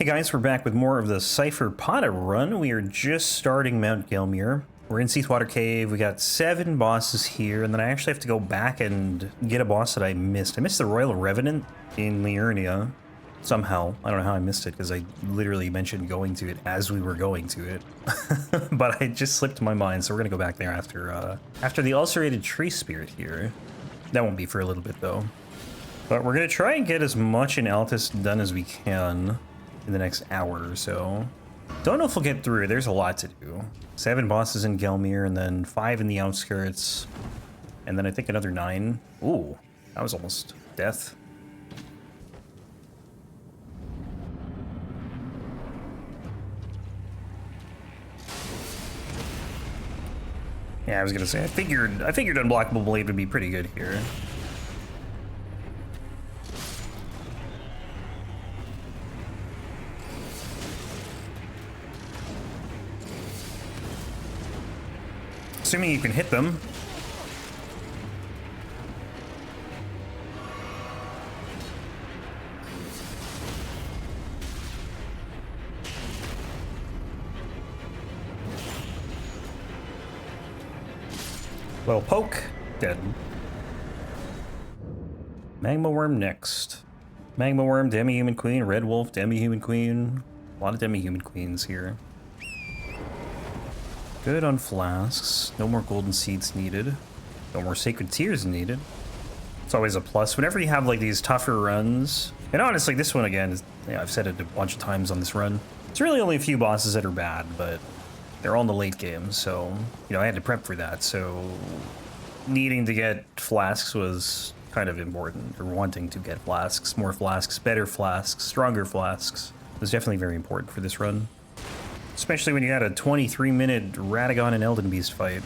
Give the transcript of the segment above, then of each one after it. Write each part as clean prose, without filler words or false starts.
Hey guys, we're back with more of the Cipher Pata run. We are just starting Mount Gelmir. We're in Seethewater Cave. We got 7 bosses here, and then I actually have to go back and get a boss that I missed. I missed the Royal Revenant in Liurnia. Somehow. I don't know how I missed it, because I literally mentioned going to it as we were going to it. But I just slipped my mind, so we're gonna go back there after the Ulcerated Tree Spirit here. That won't be for a little bit, though. But we're gonna try and get as much in Altus done as we can in the next hour or so. Don't know if we'll get through. There's a lot to do. 7 bosses in Gelmir, and then 5 in the outskirts, and then I think another 9. Ooh, that was almost death. Yeah, I was gonna say, I figured Unblockable Blade would be pretty good here. Assuming you can hit them. Little poke, dead. Magma Wyrm next. Magma Wyrm, Demi-Human Queen, Red Wolf, Demi-Human Queen. A lot of Demi-Human Queens here. Good on flasks. No more golden seeds needed. No more sacred tears needed. It's always a plus whenever you have like these tougher runs. And honestly, this one again is, yeah, I've said it a bunch of times on this run. It's really only a few bosses that are bad, but they're all in the late game, so you know I had to prep for that. So needing to get flasks was kind of important, or wanting to get flasks, more flasks, better flasks, stronger flasks was definitely very important for this run. Especially when you had a 23-minute Radagon and Elden Beast fight.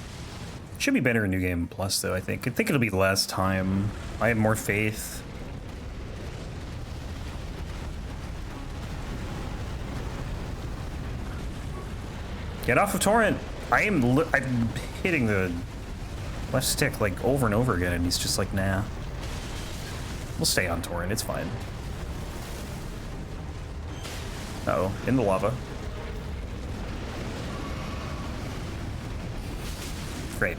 Should be better in New Game Plus, though, I think. I think it'll be less time. I have more faith. Get off of Torrent! I'm hitting the left stick, like, over and over again, and he's just like, nah. We'll stay on Torrent, it's fine. Uh-oh, in the lava. Great.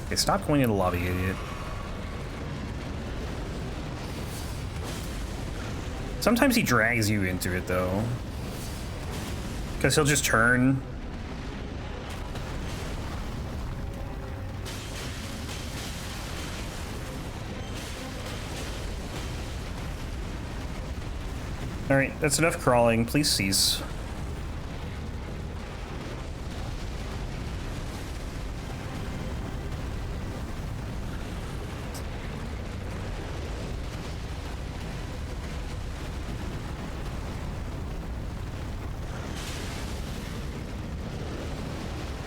Okay, stop going into the lobby, idiot. Sometimes he drags you into it, though. Because he'll just turn. Alright, that's enough crawling. Please cease.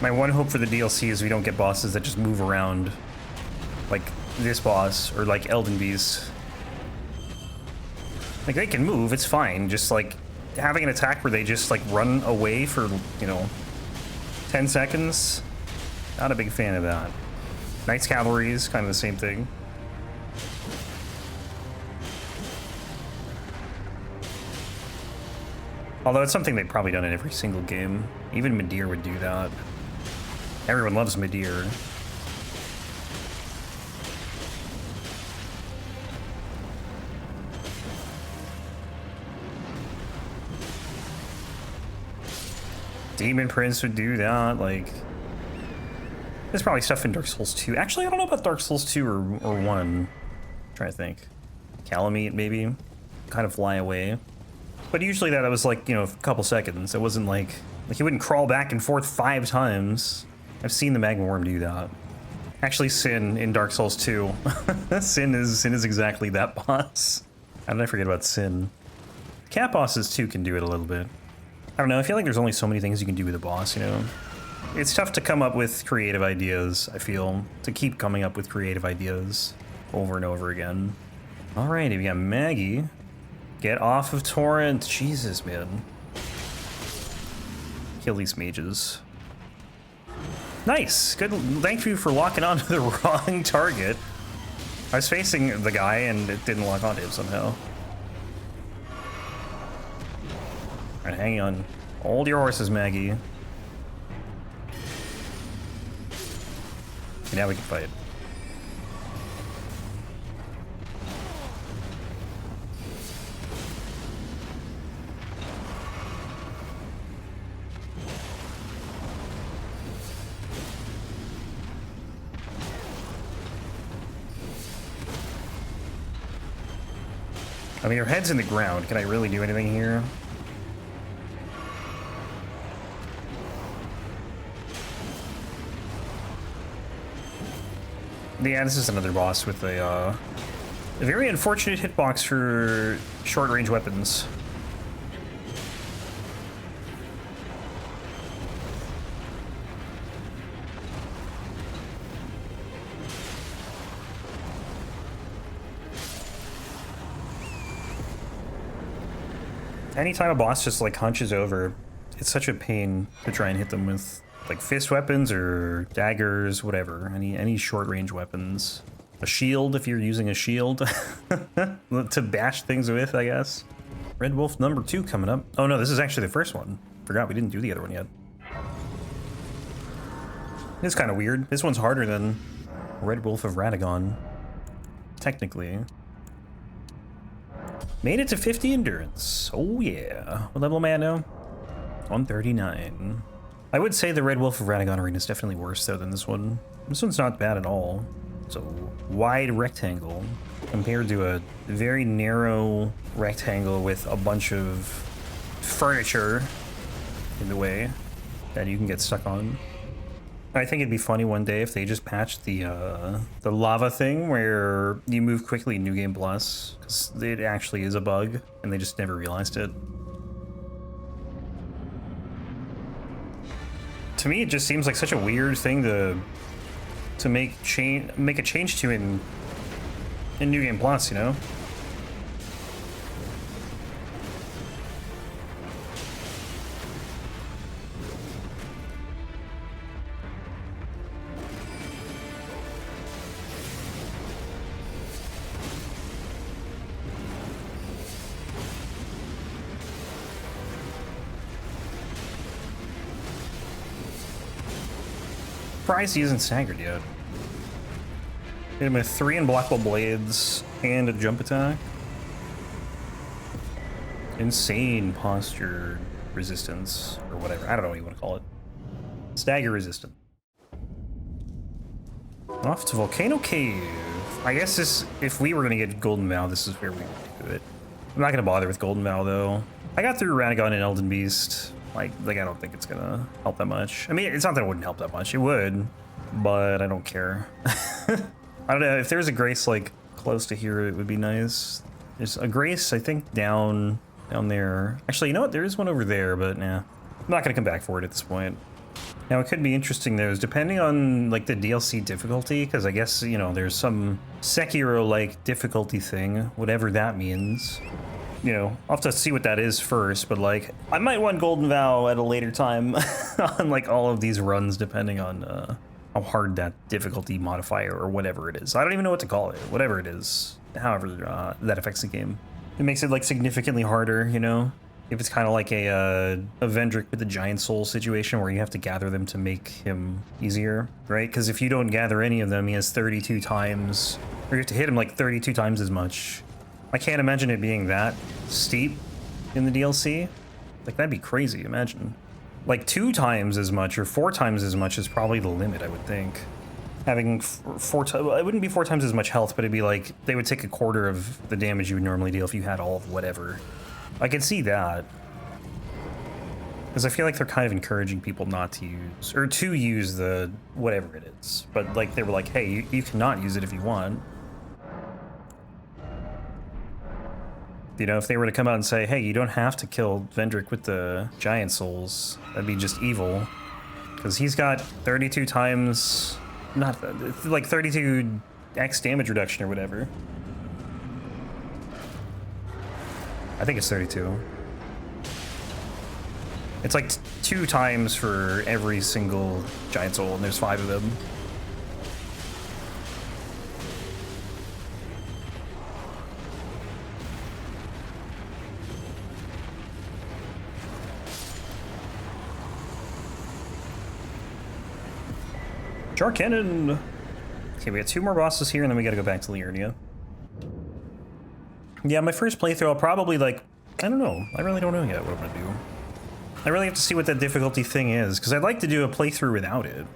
My one hope for the DLC is we don't get bosses that just move around, like this boss, or like Elden Beast. Like, they can move, it's fine, just like having an attack where they just like run away for, you know, 10 seconds. Not a big fan of that. Knight's Cavalry is kind of the same thing. Although it's something they've probably done in every single game. Even Midir would do that. Everyone loves Midir. Demon Prince would do that, like... There's probably stuff in Dark Souls 2. Actually, I don't know about Dark Souls 2 or 1. I'm trying to think. Calamite, maybe? Kind of fly away. But usually that was like, you know, a couple seconds. It wasn't like he wouldn't crawl back and forth 5 times. I've seen the Magma Wyrm do that. Actually, Sin in Dark Souls 2. Sin is exactly that boss. How did I forget about Sin? Cat bosses too can do it a little bit. I don't know, I feel like there's only so many things you can do with a boss, you know? It's tough to come up with creative ideas, I feel. To keep coming up with creative ideas over and over again. Alrighty, we got Maggie. Get off of Torrent. Jesus, man. Kill these mages. Nice. Good. Thank you for locking onto the wrong target. I was facing the guy and it didn't lock onto him somehow. Alright, hang on. Hold your horses, Maggie. Okay, now we can fight. I mean, your head's in the ground. Can I really do anything here? Yeah, this is another boss with a very unfortunate hitbox for short-range weapons. Anytime a boss just like hunches over, it's such a pain to try and hit them with like fist weapons or daggers, whatever. Any short range weapons. A shield if you're using a shield to bash things with, I guess. Red Wolf number 2 coming up. Oh no, this is actually the first one. Forgot we didn't do the other one yet. It's kind of weird. This one's harder than Red Wolf of Radagon, technically. Made it to 50 endurance. Oh yeah. What level am I at now? 139. I would say the Red Wolf of Radagon arena is definitely worse though than this one. This one's not bad at all. It's a wide rectangle compared to a very narrow rectangle with a bunch of furniture in the way that you can get stuck on. I think it'd be funny one day if they just patched the lava thing where you move quickly in New Game Plus, because it actually is a bug and they just never realized it. To me, it just seems like such a weird thing to make a change to in New Game Plus, you know? Surprised he isn't staggered yet. Hit him with 3 unblockable blades and a jump attack. Insane posture resistance, or whatever. I don't know what you want to call it. Stagger resistant. Off to Volcano Cave. I guess this, if we were going to get Golden Vow, this is where we would do it. I'm not going to bother with Golden Vow, though. I got through Radagon and Elden Beast. Like I don't think it's gonna help that much. I mean, it's not that it wouldn't help that much. It would, but I don't care. I don't know. If there's a Grace like close to here, it would be nice. There's a Grace, I think, down there. Actually, you know what? There is one over there, but nah. I'm not gonna come back for it at this point. Now, it could be interesting though, is depending on like the DLC difficulty, because I guess, you know, there's some Sekiro-like difficulty thing, whatever that means. You know, I'll have to see what that is first, but like, I might want Golden Vow at a later time on like all of these runs, depending on how hard that difficulty modifier or whatever it is. I don't even know what to call it, whatever it is, however that affects the game. It makes it like significantly harder, you know? If it's kind of like a Vendrick with the Giant Soul situation where you have to gather them to make him easier, right? Because if you don't gather any of them, he has 32 times, or you have to hit him like 32 times as much. I can't imagine it being that steep in the DLC. Like, that'd be crazy, imagine. Like 2 times as much or 4 times as much is probably the limit, I would think. Having 4 times, it wouldn't be 4 times as much health, but it'd be like, they would take a quarter of the damage you would normally deal if you had all of whatever. I could see that. Because I feel like they're kind of encouraging people not to use, or to use the whatever it is. But like, they were like, hey, you cannot use it if you want. You know, if they were to come out and say, hey, you don't have to kill Vendrick with the Giant Souls, that'd be just evil. Because he's got 32 times, not like 32x damage reduction or whatever. I think it's 32. It's like 2 times for every single Giant Soul, and there's 5 of them. Jar Cannon! Okay, we got 2 more bosses here, and then we gotta go back to Liurnia. Yeah, my first playthrough, I'll probably, like, I don't know. I really don't know yet what I'm gonna do. I really have to see what that difficulty thing is, because I'd like to do a playthrough without it.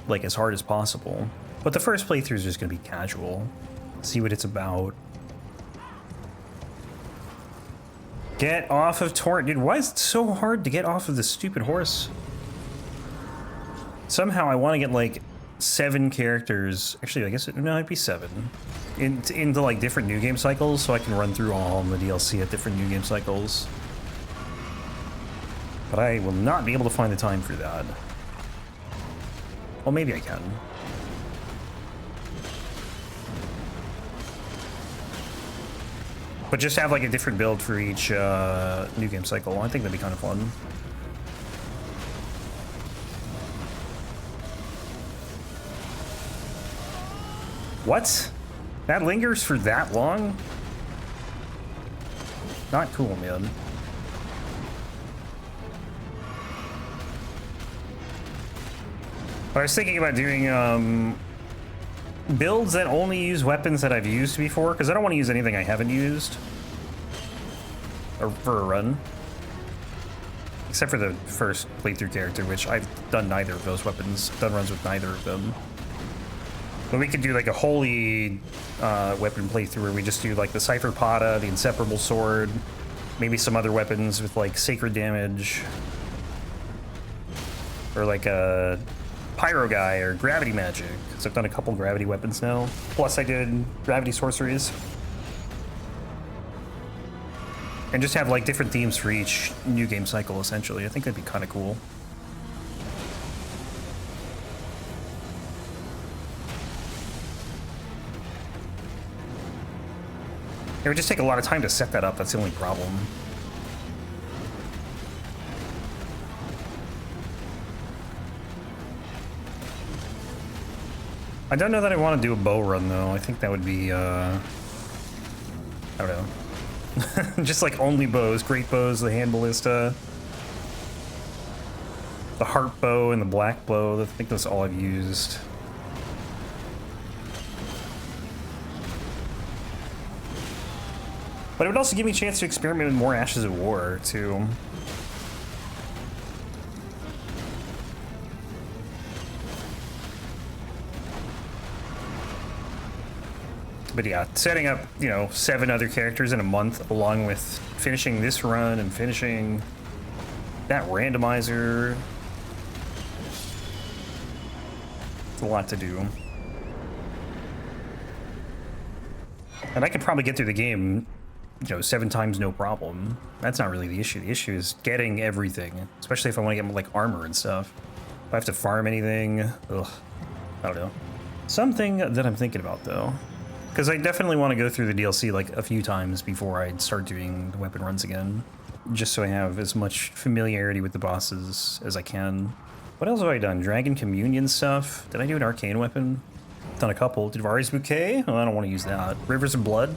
Like, as hard as possible. But the first playthrough is just gonna be casual. See what it's about. Get off of Torrent. Dude, why is it so hard to get off of this stupid horse? Somehow I want to get, like, 7 characters. Actually, I guess no, it'd be 7. Into, like, different new game cycles, so I can run through all the DLC at different new game cycles. But I will not be able to find the time for that. Well, maybe I can. But just have, like, a different build for each new game cycle. I think that'd be kind of fun. What? That lingers for that long? Not cool, man. But I was thinking about doing builds that only use weapons that I've used before, because I don't want to use anything I haven't used or for a run. Except for the first playthrough character, which I've done neither of those weapons. Done runs with neither of them. But we could do like a holy weapon playthrough where we just do like the Cipher Pata, the Inseparable Sword, maybe some other weapons with like sacred damage. Or like a Pyro guy or gravity magic, because I've done a couple gravity weapons now. Plus I did gravity sorceries. And just have like different themes for each new game cycle, essentially. I think that'd be kind of cool. It would just take a lot of time to set that up, that's the only problem. I don't know that I want to do a bow run, though. I think that would be, I don't know. Just like only bows, great bows, the hand ballista, the heart bow and the black bow. I think that's all I've used. But it would also give me a chance to experiment with more Ashes of War, too. But yeah, setting up, you know, 7 other characters in a month, along with finishing this run and finishing that randomizer. It's a lot to do. And I could probably get through the game, you know, 7 times no problem. That's not really the issue. The issue is getting everything, especially if I want to get like armor and stuff. If I have to farm anything, ugh, I don't know. Something that I'm thinking about, though. Because I definitely want to go through the DLC like a few times before I start doing the weapon runs again. Just so I have as much familiarity with the bosses as I can. What else have I done? Dragon Communion stuff? Did I do an arcane weapon? Done a couple. Did Vari's Bouquet? Oh, I don't want to use that. Rivers of Blood?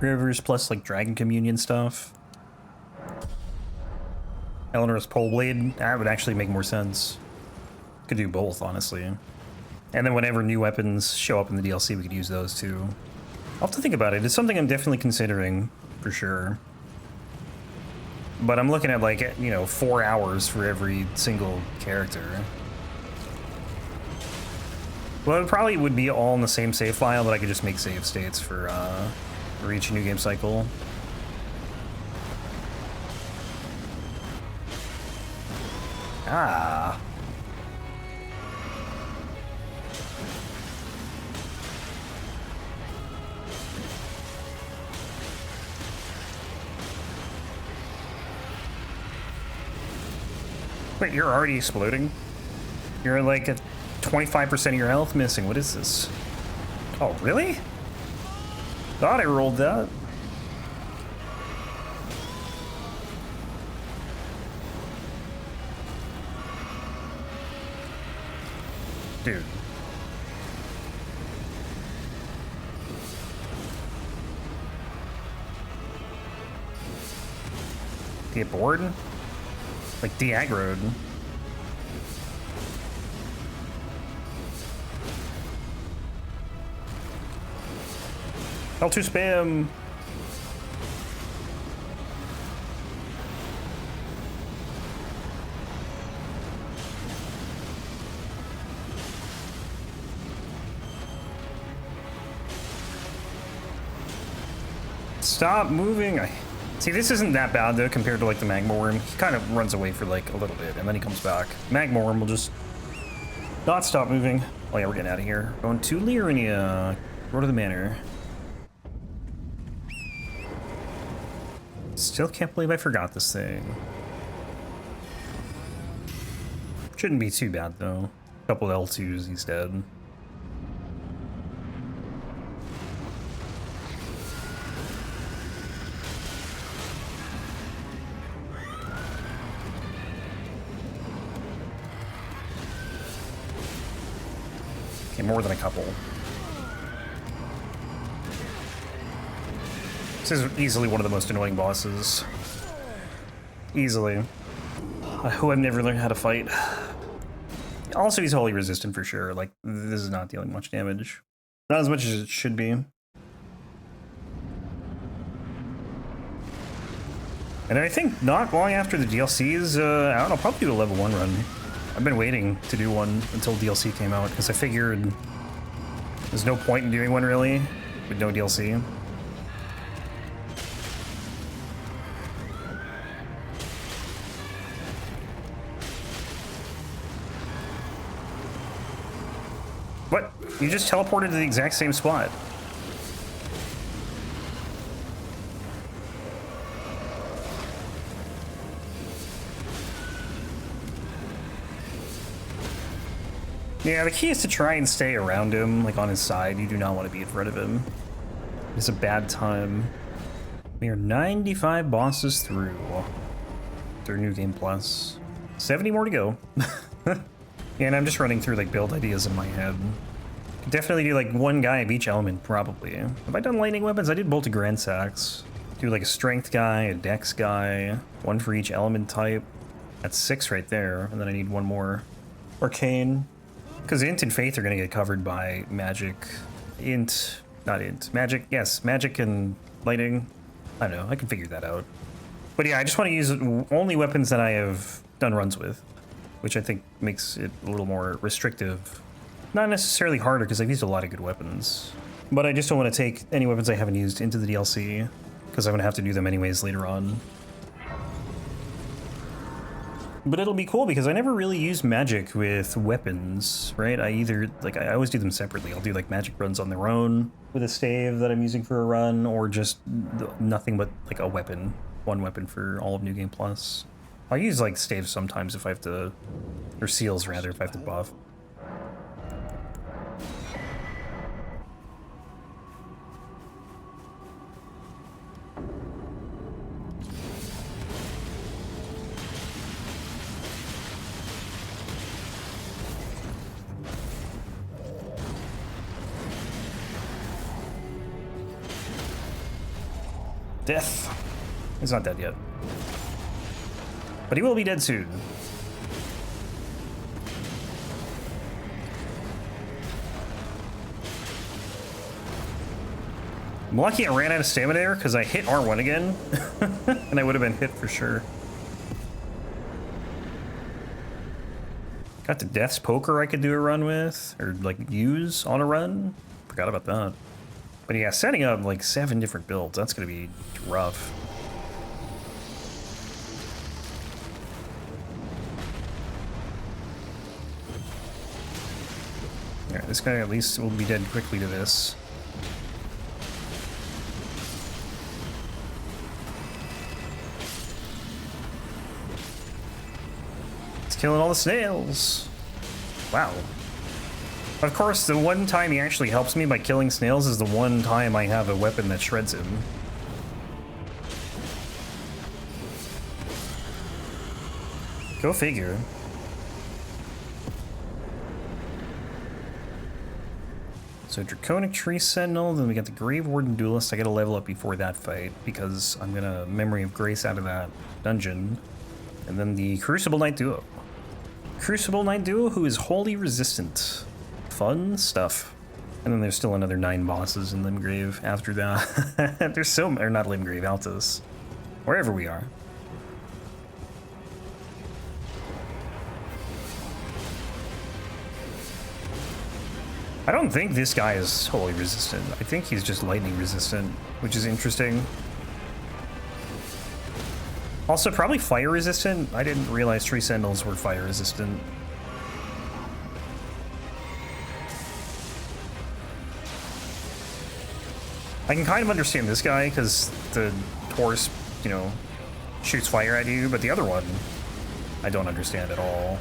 Rivers plus like Dragon Communion stuff. Eleanor's Pole Blade? That would actually make more sense. Could do both, honestly. And then whenever new weapons show up in the DLC, we could use those too. I'll have to think about it. It's something I'm definitely considering, for sure. But I'm looking at like, you know, 4 hours for every single character. Well, it probably would be all in the same save file, but I could just make save states for each new game cycle. Ah. Wait, you're already exploding? You're like at 25% of your health missing. What is this? Oh, really? Thought I rolled that. Dude. Get bored? Like de-aggroed. L2 spam. Stop moving. See, this isn't that bad though compared to like the Magma Wyrm. He kind of runs away for like a little bit and then he comes back. Magma Wyrm will just not stop moving. Oh yeah, we're getting out of here. Going to Liurnia. Go to the manor. Still can't believe I forgot this thing. Shouldn't be too bad though. A couple of L2s, he's dead. Okay, more than a couple. This is easily one of the most annoying bosses. Easily. Who I've never learned how to fight. Also, he's wholly resistant for sure. Like, this is not dealing much damage. Not as much as it should be. And I think not long after the DLC is out, I'll probably do a level 1 run. I've been waiting to do one until DLC came out, because I figured there's no point in doing one really, with no DLC. What? You just teleported to the exact same spot. Yeah, the key is to try and stay around him, like on his side. You do not want to be in front of him. It's a bad time. We are 95 bosses through. Through New Game Plus. 70 more to go. Yeah, and I'm just running through like build ideas in my head. Could definitely do like one guy of each element, probably. Have I done lightning weapons? I did bolt a Grandsax. Do like a strength guy, a dex guy, one for each element type. That's 6 right there, and then I need one more. Arcane. Because Int and Faith are going to get covered by Magic. Magic, yes, Magic and Lightning. I don't know, I can figure that out. But yeah, I just want to use only weapons that I have done runs with, which I think makes it a little more restrictive. Not necessarily harder, because I've used a lot of good weapons. But I just don't want to take any weapons I haven't used into the DLC, because I'm going to have to do them anyways later on. But it'll be cool because I never really use magic with weapons, right? I always do them separately. I'll do like magic runs on their own with a stave that I'm using for a run, or just nothing but like a weapon. One weapon for all of New Game Plus. I'll use like staves sometimes if I have to, or seals rather, if I have to buff. Death. He's not dead yet. But he will be dead soon. I'm lucky I ran out of stamina there because I hit R1 again. And I would have been hit for sure. Got the Death's Poker I could do a run with, or like use on a run. Forgot about that. But yeah, setting up like 7 different builds, that's gonna be rough. Alright, this guy at least will be dead quickly to this. It's killing all the snails. Wow. Of course, the one time he actually helps me by killing snails is the one time I have a weapon that shreds him. Go figure. So Draconic Tree Sentinel, then we got the Grave Warden Duelist. I gotta level up before that fight because I'm gonna Memory of Grace out of that dungeon. And then the Crucible Knight Duo. Crucible Knight Duo who is wholly resistant. Fun stuff. And then there's still another 9 bosses in Limgrave after that. There's so, or not Limgrave, Altus. Wherever we are. I don't think this guy is holy resistant. I think he's just lightning resistant, which is interesting. Also, probably fire resistant. I didn't realize tree sentinels were fire resistant. I can kind of understand this guy because the horse, you know, shoots fire at you, but the other one, I don't understand at all.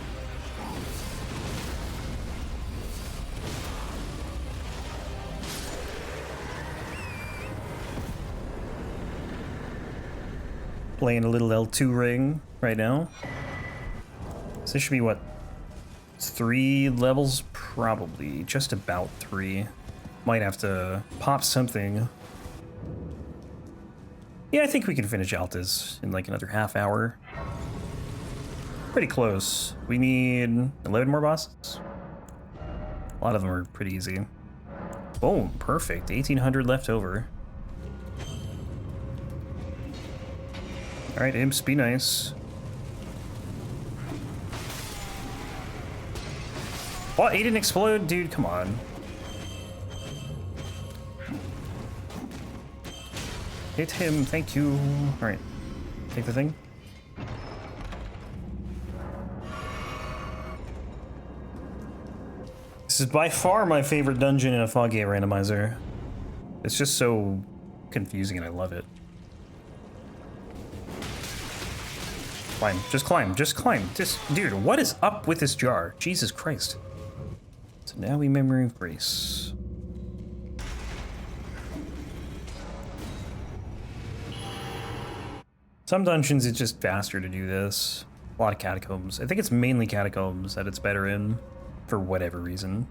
Playing a little L2 ring right now. So this should be what? 3 levels? Probably. Just about 3. Might have to pop something. Yeah, I think we can finish Altus in like another half hour. Pretty close. We need 11 more bosses. A lot of them are pretty easy. Boom, perfect. 1800 left over. Alright, imps, be nice. What? He didn't explode? Dude, come on. Hit him, thank you. Alright, take the thing. This is by far my favorite dungeon in a Foggy randomizer. It's just so confusing and I love it. Climb, just climb, just climb. Just, dude, what is up with this jar? Jesus Christ. So now we Memory of Grace. Some dungeons, it's just faster to do this. A lot of catacombs. I think it's mainly catacombs that it's better in, for whatever reason.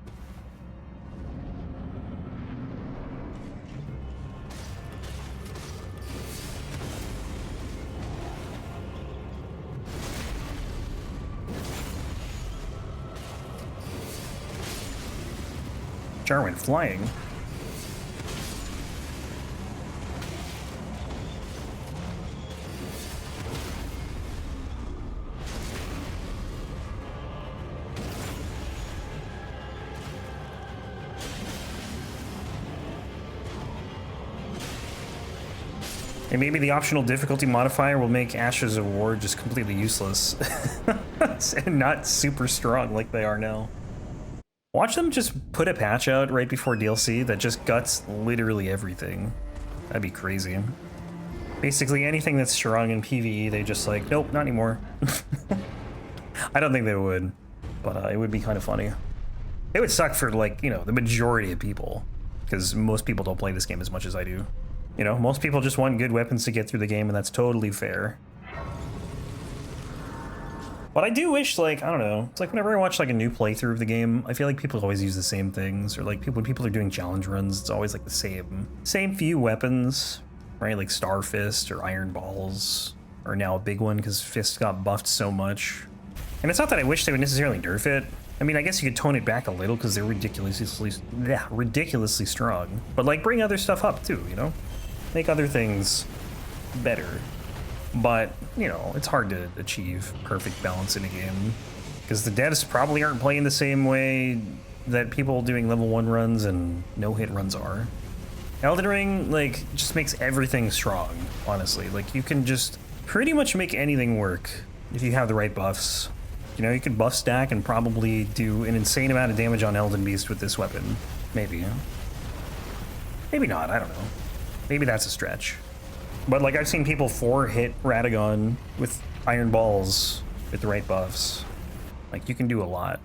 Jar went flying. And maybe the optional difficulty modifier will make Ashes of War just completely useless. And not super strong like they are now. Watch them just put a patch out right before DLC that just guts literally everything. That'd be crazy. Basically anything that's strong in PvE, they just like, nope, not anymore. I don't think they would, but it would be kind of funny. It would suck for, like, you know, the majority of people, because most people don't play this game as much as I do. You know, most people just want good weapons to get through the game, and that's totally fair. But I do wish, like, I don't know, it's like whenever I watch like a new playthrough of the game, I feel like people always use the same things, or like when people are doing challenge runs, it's always like the same few weapons, right? Like Star Fist or Iron Balls are now a big one because Fist got buffed so much. And it's not that I wish they would necessarily nerf it. I mean, I guess you could tone it back a little because they're ridiculously strong. But like bring other stuff up too, you know? Make other things better. But, you know, it's hard to achieve perfect balance in a game because the devs probably aren't playing the same way that people doing level 1 runs and no-hit runs are. Elden Ring, like, just makes everything strong, honestly. Like, you can just pretty much make anything work if you have the right buffs. You know, you could buff stack and probably do an insane amount of damage on Elden Beast with this weapon. Maybe. Maybe not, I don't know. Maybe that's a stretch. But like I've seen people 4-hit Radagon with Iron Balls with the right buffs. Like you can do a lot.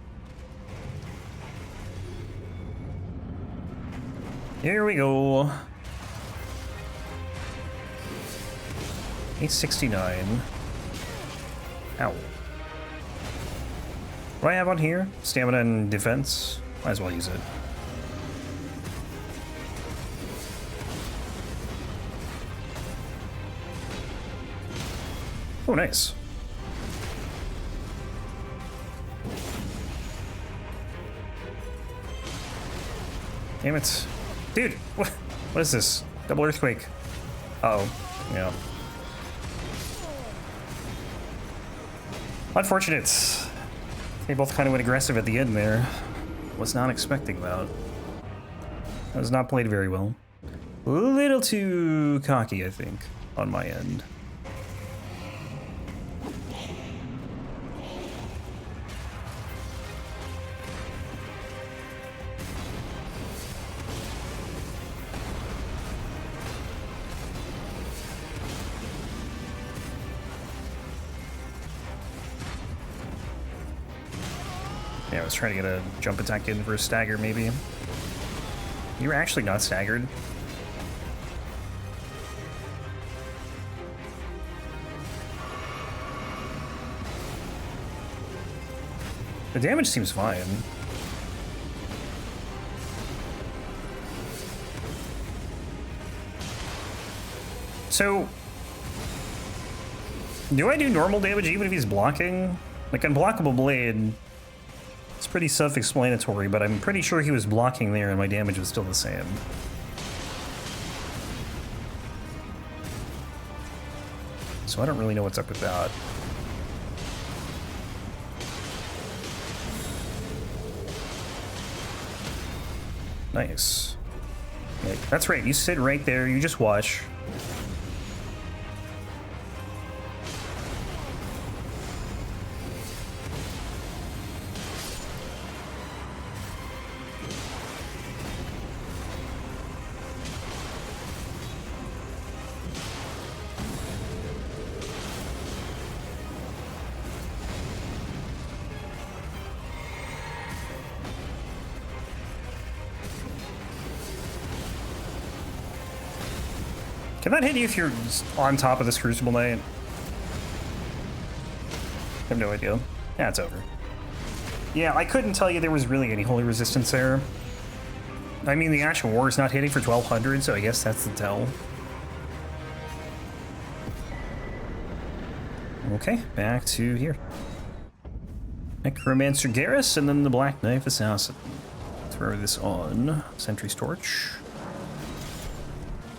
Here we go. 869. Ow. What do I have on here? Stamina and defense? Might as well use it. Oh, nice. Damn it. Dude, what is this? Double earthquake. Uh-oh. Yeah. Unfortunate. They both kind of went aggressive at the end there. Was not expecting that. That was not played very well. A little too cocky, I think, on my end. Yeah, I was trying to get a jump attack in for a stagger, maybe. You were actually not staggered. The damage seems fine. So, do I do normal damage even if he's blocking? Like, Unblockable Blade, it's pretty self-explanatory, but I'm pretty sure he was blocking there and my damage was still the same. So I don't really know what's up with that. Nice. Yeah, that's right, you sit right there, you just watch. Can that hit you if you're on top of this Crucible Knight? I have no idea. Yeah, it's over. Yeah, I couldn't tell you there was really any holy resistance there. I mean, the actual war is not hitting for 1200, so I guess that's the tell. Okay, back to here. Necromancer Garris, and then the Black Knife Assassin. Throw this on. Sentry's Torch.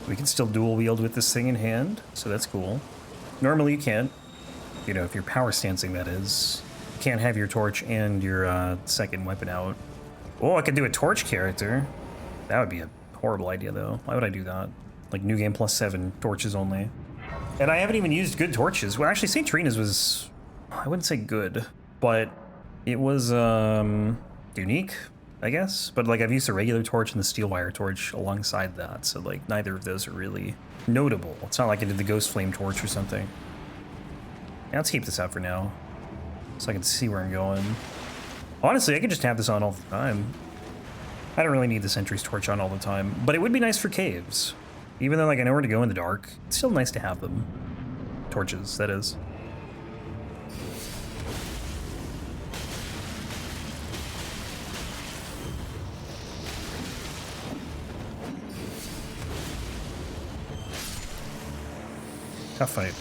We can still dual wield with this thing in hand, so that's cool. Normally you can't. You know, if you're power stancing, that is. You can't have your torch and your second weapon out. Oh, I could do a torch character. That would be a horrible idea, though. Why would I do that? Like, new game +7, torches only. And I haven't even used good torches. Well, actually, St. Trina's was... I wouldn't say good, but it was unique, I guess. But, like, I've used the regular torch and the steel wire torch alongside that, so, like, neither of those are really notable. It's not like I did the Ghost Flame torch or something. Yeah, let's keep this out for now, so I can see where I'm going. Honestly, I could just have this on all the time. I don't really need the Sentry's Torch on all the time, but it would be nice for caves. Even though, like, I know where to go in the dark, it's still nice to have them. Torches, that is. Tough fight.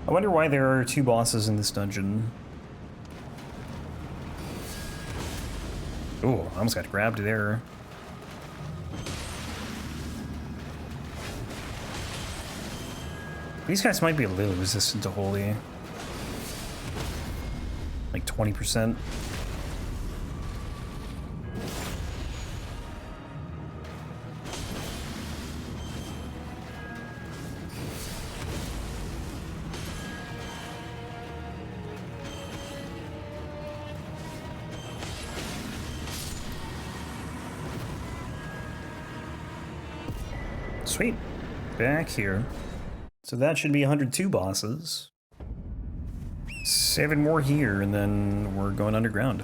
I wonder why there are 2 bosses in this dungeon. Ooh, I almost got grabbed there. These guys might be a little resistant to holy. Like 20%. Sweet. Back here. So that should be 102 bosses. 7 more here, and then we're going underground.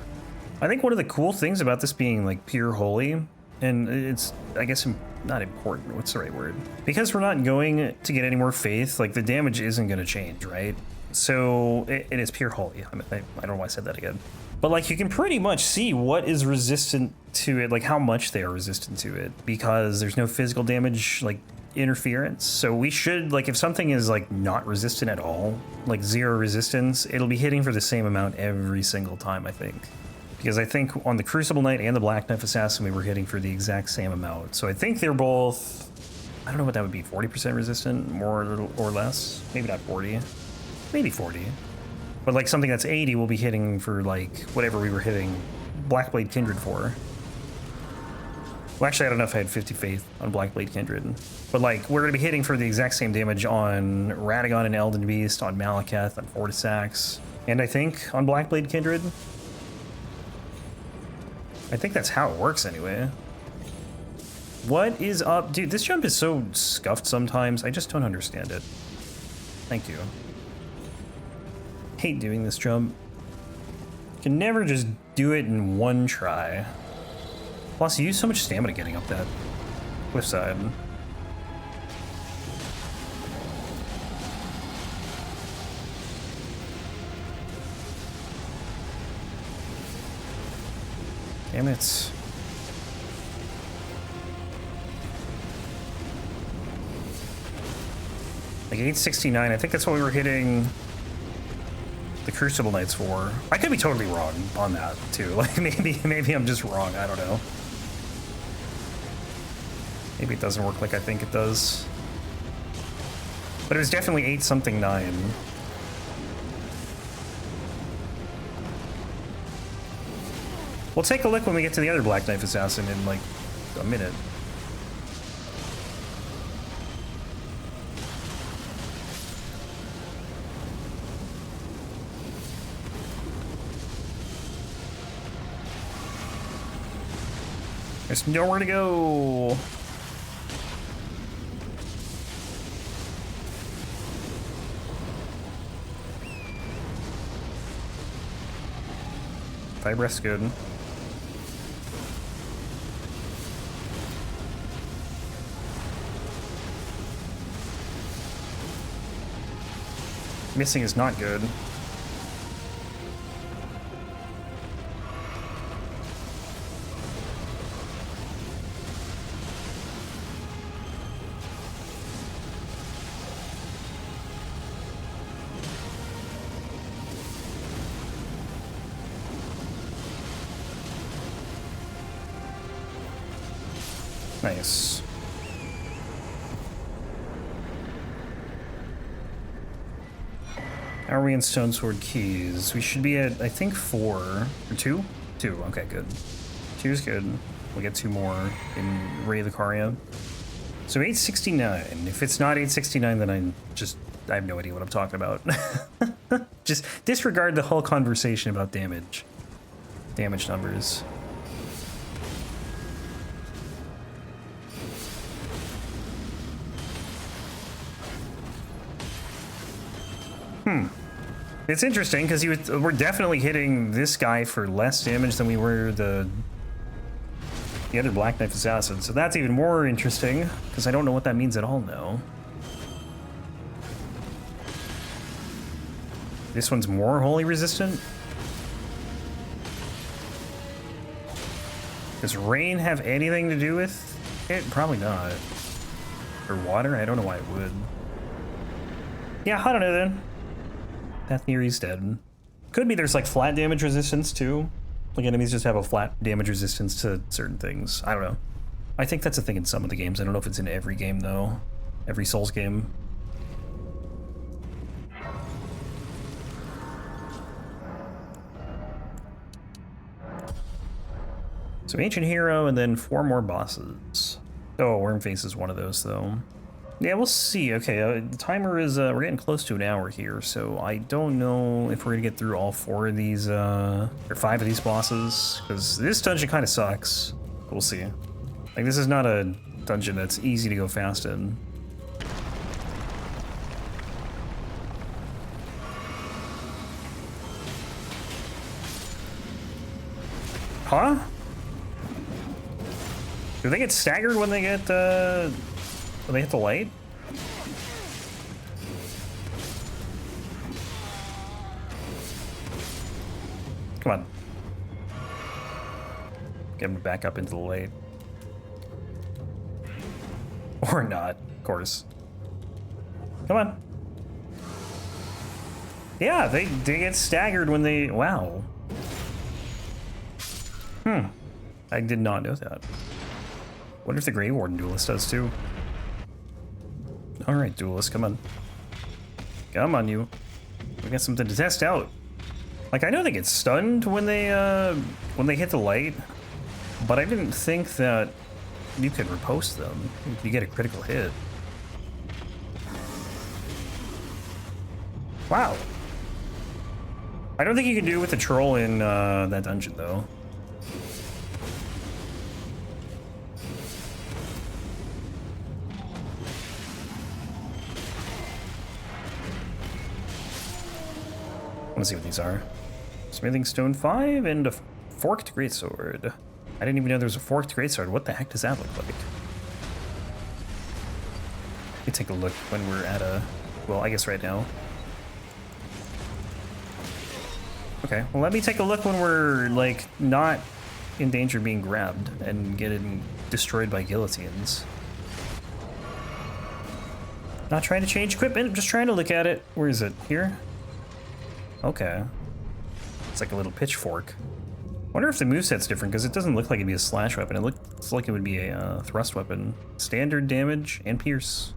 I think one of the cool things about this being, like, pure holy, and it's, I guess, not important, what's the right word? Because we're not going to get any more faith, like, the damage isn't going to change, right? So it is pure holy. I don't know why I said that again. But, like, you can pretty much see what is resistant to it, like how much they are resistant to it, because there's no physical damage, like, interference, so we should, like, if something is like not resistant at all, like 0 resistance, it'll be hitting for the same amount every single time, I think. Because I think on the Crucible Knight and the Black Knife Assassin, we were hitting for the exact same amount. So I think they're both, I don't know what that would be, 40% resistant, more or less? Maybe not 40, maybe 40. But like something that's 80 will be hitting for like whatever we were hitting Blackblade Kindred for. Well, actually, I don't know if I had 50 faith on Blackblade Kindred. But like, we're going to be hitting for the exact same damage on Radagon and Elden Beast, on Malekith, on Fortisax, and I think on Blackblade Kindred. I think that's how it works anyway. What is up? Dude, this jump is so scuffed sometimes. I just don't understand it. Thank you. Hate doing this jump. Can never just do it in one try. Plus, you use so much stamina getting up that cliffside. Damn it. Like 869, I think that's what we were hitting the Crucible Knights for. I could be totally wrong on that too. Like maybe I'm just wrong, I don't know. Maybe it doesn't work like I think it does. But it was definitely 8 something 9. We'll take a look when we get to the other Black Knife Assassin in like a minute. There's nowhere to go. Breath's good. Missing is not good. Nice. How are we in Stone Sword Keys? We should be at, I think, 4 or 2? 2, okay, good. 2 is good. We'll get 2 more in Ray of the Caria. So 869. If it's not 869, then I have no idea what I'm talking about. Just disregard the whole conversation about damage. Damage numbers. It's interesting because we're definitely hitting this guy for less damage than we were the other Black Knife Assassin. So that's even more interesting because I don't know what that means at all now. This one's more wholly resistant. Does rain have anything to do with it? Probably not. Or water? I don't know why it would. Yeah, I don't know then. Pathnery's dead. Could be there's like flat damage resistance too. Like enemies just have a flat damage resistance to certain things. I don't know. I think that's a thing in some of the games. I don't know if it's in every game though. Every Souls game. So Ancient Hero and then 4 more bosses. Oh, Wyrmface is one of those though. Yeah, we'll see. Okay, the timer is, we're getting close to an hour here, so I don't know if we're gonna get through all 4 of these, or 5 of these bosses, because this dungeon kind of sucks. We'll see. Like, this is not a dungeon that's easy to go fast in. Huh? Do they get staggered when they get, when they hit the light? Come on. Get him back up into the light. Or not. course. Come on. Yeah, they get staggered when they... Wow. I did not know that. Wonder if the Grey Warden Duelist does too. Alright, Duelist, come on. Come on, you. We got something to test out. Like, I know they get stunned when they hit the light, but I didn't think that you could riposte them if you get a critical hit. Wow. I don't think you can do it with the troll in that dungeon, though. I want to see what these are. Smithing Stone 5 and a forked greatsword. I didn't even know there was a forked greatsword. What the heck does that look like? Let me take a look when we're at a... Well, I guess right now. Okay, well, let me take a look when we're, like, not in danger of being grabbed and getting destroyed by guillotines. Not trying to change equipment, just trying to look at it. Where is it? Here? Okay. It's like a little pitchfork. I wonder if the moveset's different, because it doesn't look like it'd be a slash weapon. It looks like it would be a thrust weapon. Standard damage and pierce.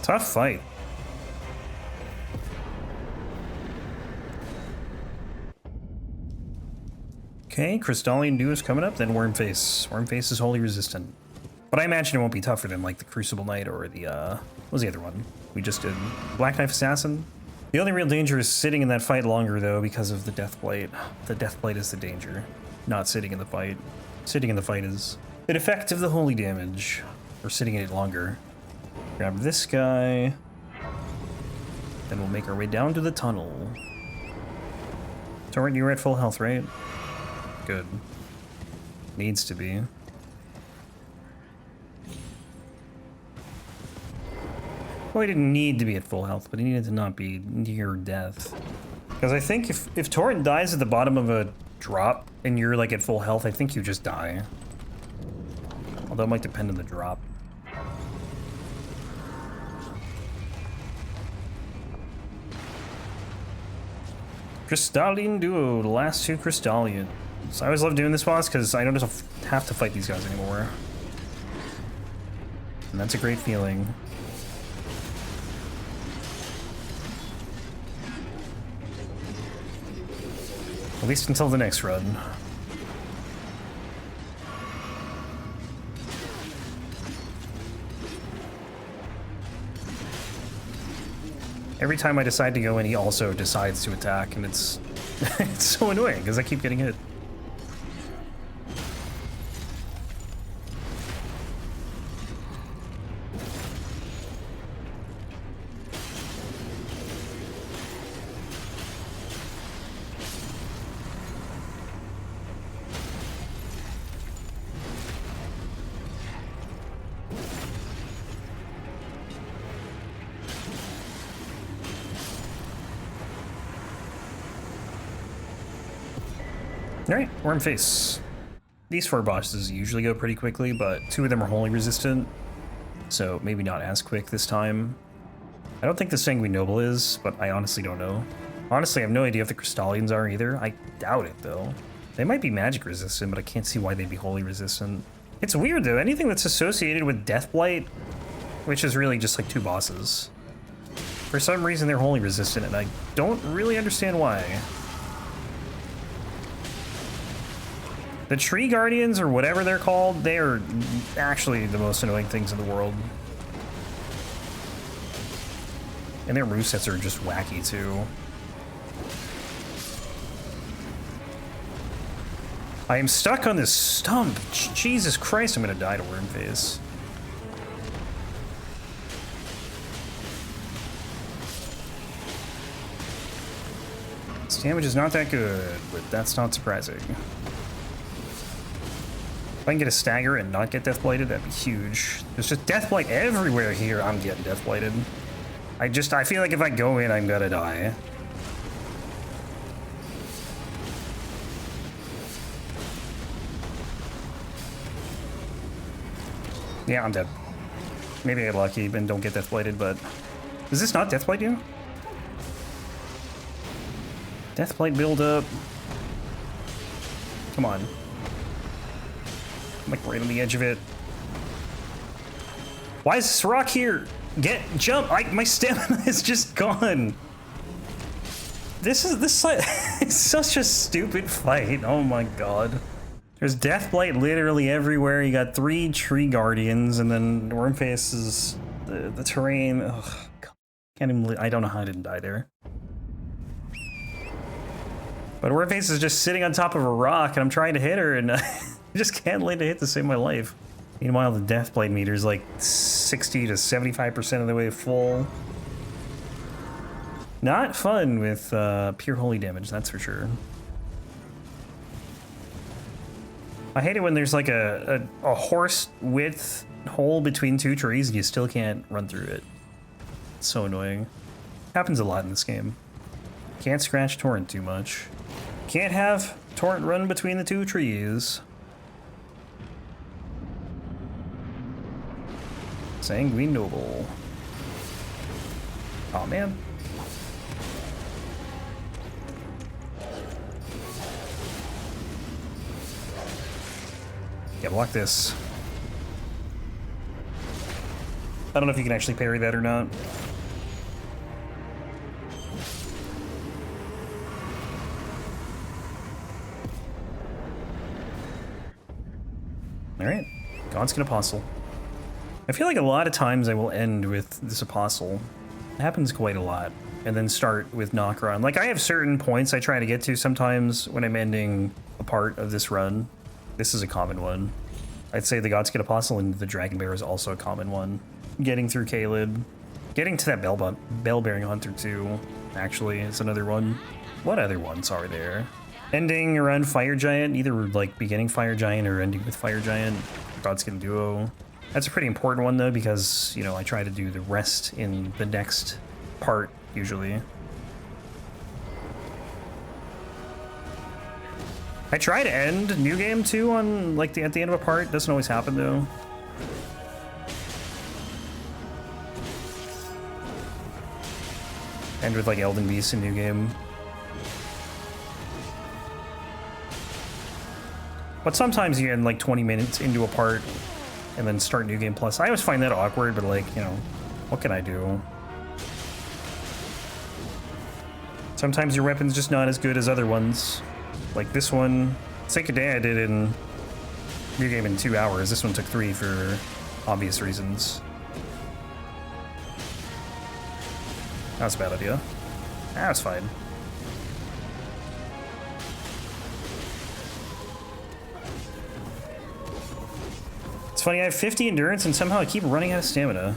Tough fight. Okay, Crystalian Dew is coming up, then Wyrmface. Wyrmface is wholly resistant. But I imagine it won't be tougher than like the Crucible Knight or the, what was the other one? We just did Black Knife Assassin. The only real danger is sitting in that fight longer though because of the Deathblade. The Deathblade is the danger, not sitting in the fight. Sitting in the fight is an effect of the holy damage, or sitting in it longer. Grab this guy. Then we'll make our way down to the tunnel. Torrent, you were at full health, right? Good. Needs to be. Well, he didn't need to be at full health, but he needed to not be near death. Because I think if Torrent dies at the bottom of a drop and you're like at full health, I think you just die. Although it might depend on the drop. Crystalian Duo, the last two Crystalians. I always love doing this boss because I don't have to fight these guys anymore. And that's a great feeling. At least until the next run. Every time I decide to go in, he also decides to attack, and it's it's so annoying because I keep getting hit. Alright, Wyrmface. These 4 bosses usually go pretty quickly, but 2 of them are wholly resistant, so maybe not as quick this time. I don't think the Sanguine Noble is, but I honestly don't know. Honestly, I have no idea if the Crystalians are either. I doubt it, though. They might be magic resistant, but I can't see why they'd be wholly resistant. It's weird, though. Anything that's associated with Deathblight, which is really just like 2 bosses, for some reason they're wholly resistant, and I don't really understand why. The Tree Guardians, or whatever they're called, they are actually the most annoying things in the world. And their movesets are just wacky, too. I am stuck on this stump. Jesus Christ, I'm gonna die to Wyrmface. Damage is not that good, but that's not surprising. If I can get a stagger and not get Deathblighted, that'd be huge. There's just Deathblight everywhere here. I'm getting Deathblighted. I feel like if I go in, I'm gonna die. Yeah, I'm dead. Maybe I get lucky and don't get Deathblighted, but... Does this not Deathblight you? Deathblight build up. Come on. I'm like right on the edge of it. Why is this rock here? Jump! My stamina is just gone. This it's such a stupid fight. Oh my god. There's Deathblight literally everywhere. You got 3 tree guardians, and then Wormface is the terrain. Ugh, can't even. I don't know how I didn't die there. But Wormface is just sitting on top of a rock, and I'm trying to hit her, and I just can't land a hit to save my life. Meanwhile, the Deathblight meter is like 60 to 75% of the way full. Not fun with pure holy damage, that's for sure. I hate it when there's like a horse width hole between 2 trees and you still can't run through it. It's so annoying. Happens a lot in this game. Can't scratch Torrent too much. Can't have Torrent run between the 2 trees. Sanguine Noble. Oh man. Yeah, block this. I don't know if you can actually parry that or not. Alright. Godskin Apostle. I feel like a lot of times I will end with this Apostle. It happens quite a lot. And then start with Knock-Run. Like, I have certain points I try to get to sometimes when I'm ending a part of this run. This is a common one. I'd say the Godskin Apostle and the Dragon Bear is also a common one. Getting through Caleb. Getting to that Bell-Bearing Hunter too, actually, is another one. What other ones are there? Ending around Fire Giant, either like beginning Fire Giant or ending with Fire Giant. Godskin Duo. That's a pretty important one though, because, you know, I try to do the rest in the next part, usually. I try to end New Game too on, like, at the end of a part. Doesn't always happen though. End with like Elden Beast in New Game. But sometimes you end like 20 minutes into a part and then start New Game Plus. I always find that awkward, but like, you know, what can I do? Sometimes your weapon's just not as good as other ones. Like this one, Day I did in New Game in 2 hours. This one took 3 for obvious reasons. That's a bad idea. That's fine. It's funny, I have 50 endurance and somehow I keep running out of stamina.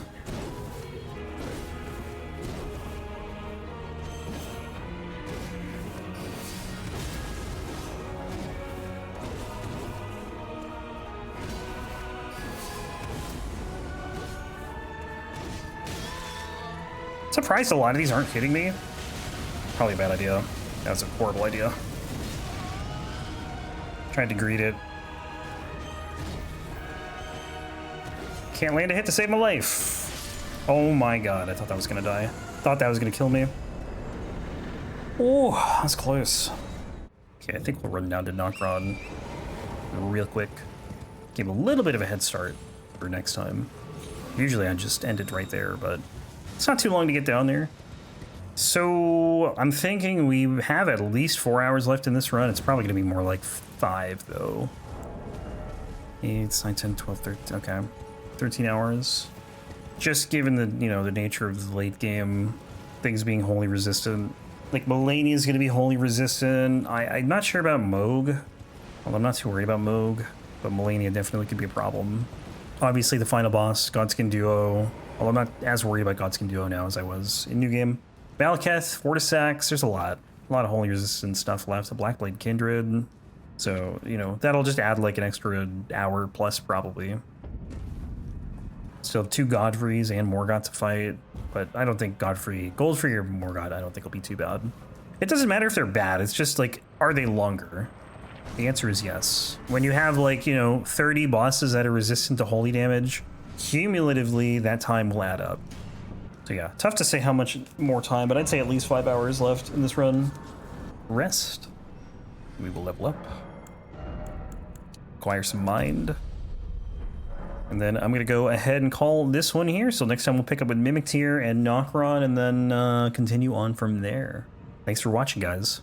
Surprised a lot of these aren't hitting me. Probably a bad idea. That was a horrible idea. Tried to greet it. Can't land a hit to save my life. Oh my god, I thought that was gonna die. Thought that was gonna kill me. Oh, that's close. Okay, I think we'll run down to Knock-Rod real quick. Give a little bit of a head start for next time. Usually I just end it right there, but it's not too long to get down there. So I'm thinking we have at least 4 hours left in this run. It's probably going to be more like 5 though. 8, 9, 10, 12, 13, okay. 13 hours. Just given the, you know, the nature of the late game, things being wholly resistant. Like Malenia is going to be wholly resistant. I'm not sure about Moog. Well, I'm not too worried about Moog, but Malenia definitely could be a problem. Obviously the final boss, Godskin Duo. Although I'm not as worried about Godskin Duo now as I was in New Game. Malekith, Fortisax, there's a lot. A lot of holy resistance stuff left. The Blackblade Kindred. So, you know, that'll just add like an extra hour plus probably. Still have 2 Godfreys and Morgott to fight, but I don't think Goldfrey or Morgott, I don't think will be too bad. It doesn't matter if they're bad, it's just like, are they longer? The answer is yes. When you have like, you know, 30 bosses that are resistant to holy damage, cumulatively that time will add up. So yeah, tough to say how much more time, but I'd say at least 5 hours left in this run. Rest. We will level up. Acquire some mind. And then I'm gonna go ahead and call this one here. So next time we'll pick up with Mimic Tier and Nokron and then continue on from there. Thanks for watching, guys.